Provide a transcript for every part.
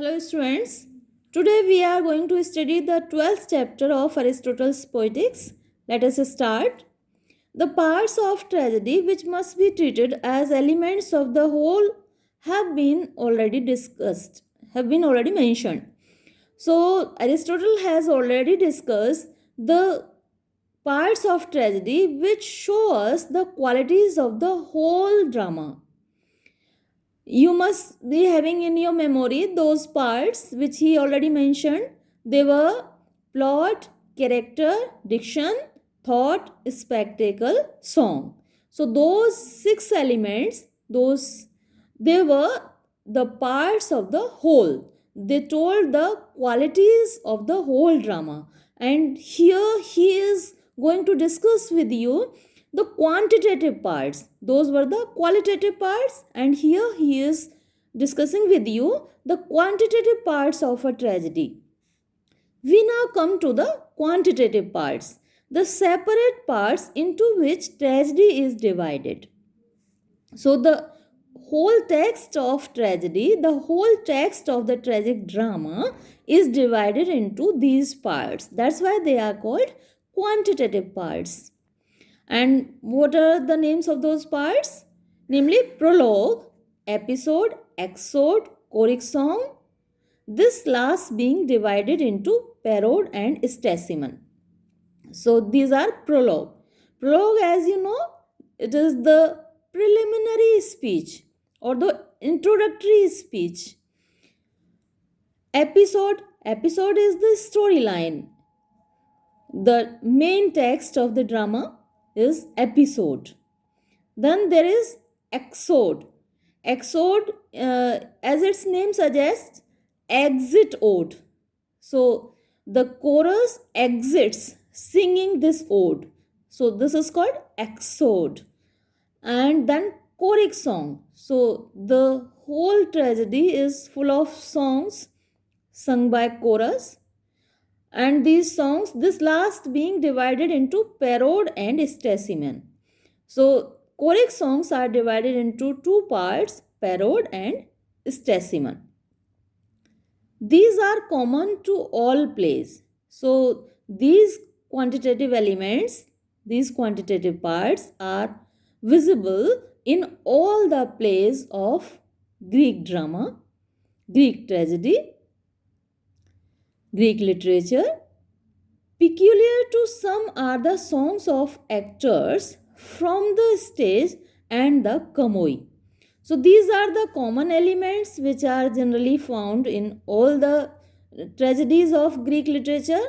Hello students, today we are going to study the 12th chapter of Aristotle's Poetics. Let us start. The parts of tragedy which must be treated as elements of the whole have been already discussed, have been already mentioned. So Aristotle has already discussed the parts of tragedy which show us the qualities of the whole drama. You must be having in your memory those parts which he already mentioned. They were plot, character, diction, thought, spectacle, song. So those six elements, they were the parts of the whole. They told the qualities of the whole drama. And here he is going to discuss with you the quantitative parts. Those were the qualitative parts, and here he is discussing with you the quantitative parts of a tragedy. We now come to the quantitative parts, the separate parts into which tragedy is divided. So the whole text of tragedy, the whole text of the tragic drama is divided into these parts. That's why they are called quantitative parts. And what are the names of those parts? Namely, prologue, episode, exode, choric song. This last being divided into parode and stasimon. So these are prologue. Prologue, as you know, it is the preliminary speech or the introductory speech. Episode is the storyline. The main text of the drama is episode. Then there is exode. Exode, as its name suggests, exit ode. So the chorus exits singing this ode. So this is called exode. And then choric song. So the whole tragedy is full of songs sung by chorus. And these songs, this last being divided into parode and stasimon. So choric songs are divided into two parts, parode and stasimon. These are common to all plays. So these quantitative elements, these quantitative parts are visible in all the plays of Greek drama, Greek tragedy, Greek literature. Peculiar to some are the songs of actors from the stage and the kamoi. So these are the common elements which are generally found in all the tragedies of Greek literature.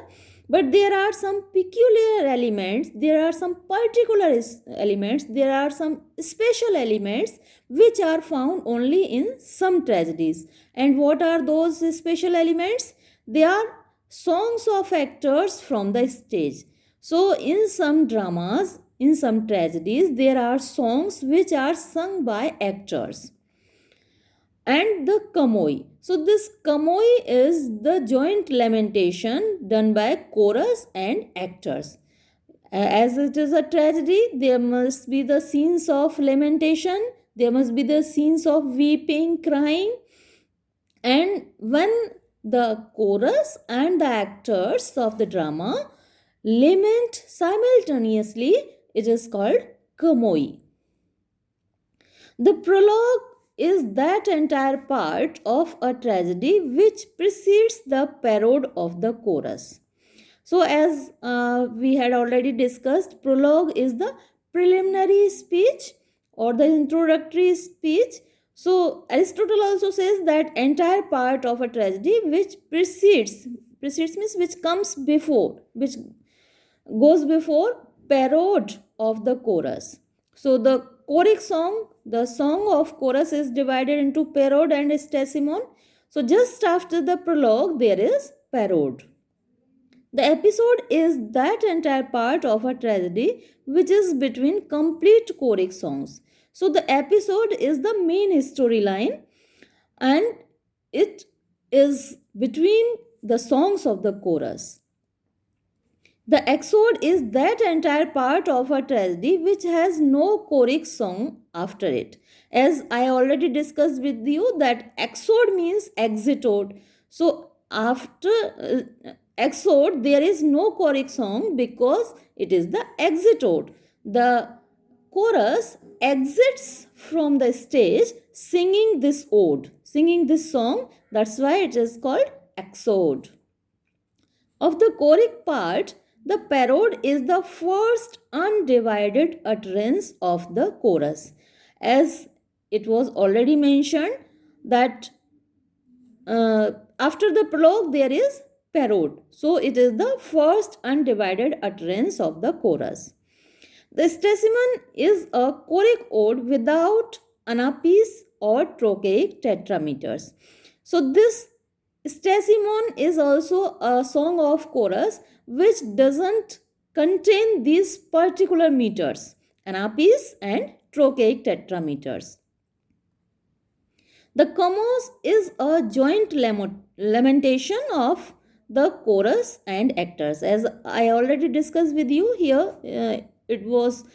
But there are some peculiar elements, there are some particular elements, there are some special elements which are found only in some tragedies. And what are those special elements? They are songs of actors from the stage. So in some dramas, in some tragedies, there are songs which are sung by actors. And the kamoi. So this kamoi is the joint lamentation done by chorus and actors. As it is a tragedy, there must be the scenes of lamentation, there must be the scenes of weeping, crying. And when the chorus and the actors of the drama lament simultaneously, it is called kamoi. The prologue is that entire part of a tragedy which precedes the parode of the chorus. So as we had already discussed, prologue is the preliminary speech or the introductory speech. So Aristotle also says that entire part of a tragedy which precedes means which comes before, which goes before parode of the chorus. So the choric song, the song of chorus is divided into parode and stasimon. So just after the prologue there is parode. The episode is that entire part of a tragedy which is between complete choric songs. So the episode is the main storyline and it is between the songs of the chorus. The exode is that entire part of a tragedy which has no choric song after it. As I already discussed with you that exode means exitode. So after exode there is no choric song because it is the exitode. The chorus exits from the stage singing this ode, singing this song. That's why it is called exode. Of the choric part, the parode is the first undivided utterance of the chorus. As it was already mentioned that after the prologue there is parode. So it is the first undivided utterance of the chorus. The Stesimen is a choric ode without anapis or trochaic tetrameters. So this Stesimen is also a song of chorus which doesn't contain these particular meters, anapis and trochaic tetrameters. The chomos is a joint lamentation of the chorus and actors. As I already discussed with you here, it was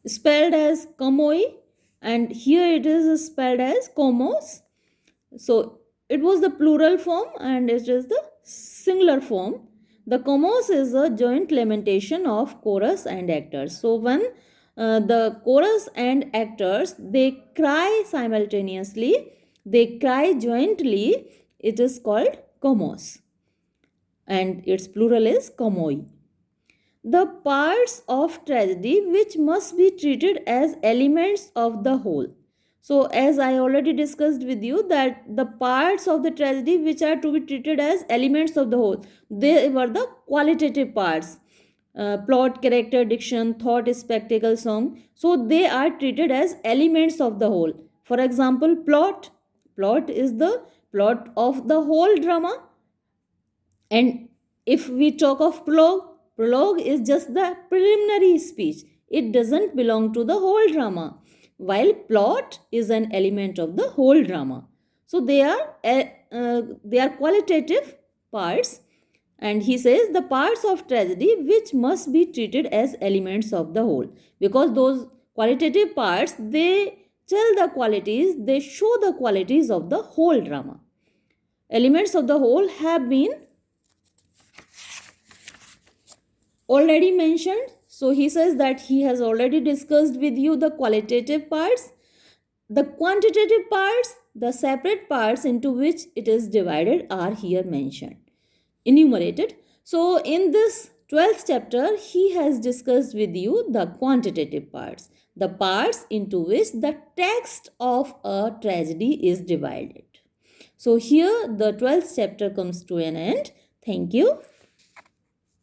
spelled as komoi, and here it is spelled as chomos. So it was the plural form and it is the singular form. The chomos is a joint lamentation of chorus and actors. So when the chorus and actors they cry simultaneously, they cry jointly, it is called chomos, and its plural is komoi. The parts of tragedy which must be treated as elements of the whole. So as I already discussed with you that the parts of the tragedy which are to be treated as elements of the whole, they were the qualitative parts. Plot, character, diction, thought, spectacle, song. So they are treated as elements of the whole. For example, plot. Plot is the plot of the whole drama. And if we talk of prologue, prologue is just the preliminary speech. It doesn't belong to the whole drama. While plot is an element of the whole drama. So they are qualitative parts. And he says the parts of tragedy which must be treated as elements of the whole. Because those qualitative parts, they tell the qualities, they show the qualities of the whole drama. Elements of the whole have been already mentioned. So he says that he has already discussed with you the qualitative parts. The quantitative parts, the separate parts into which it is divided are here mentioned, enumerated. So in this 12th chapter, he has discussed with you the quantitative parts, the parts into which the text of a tragedy is divided. So here the 12th chapter comes to an end. Thank you.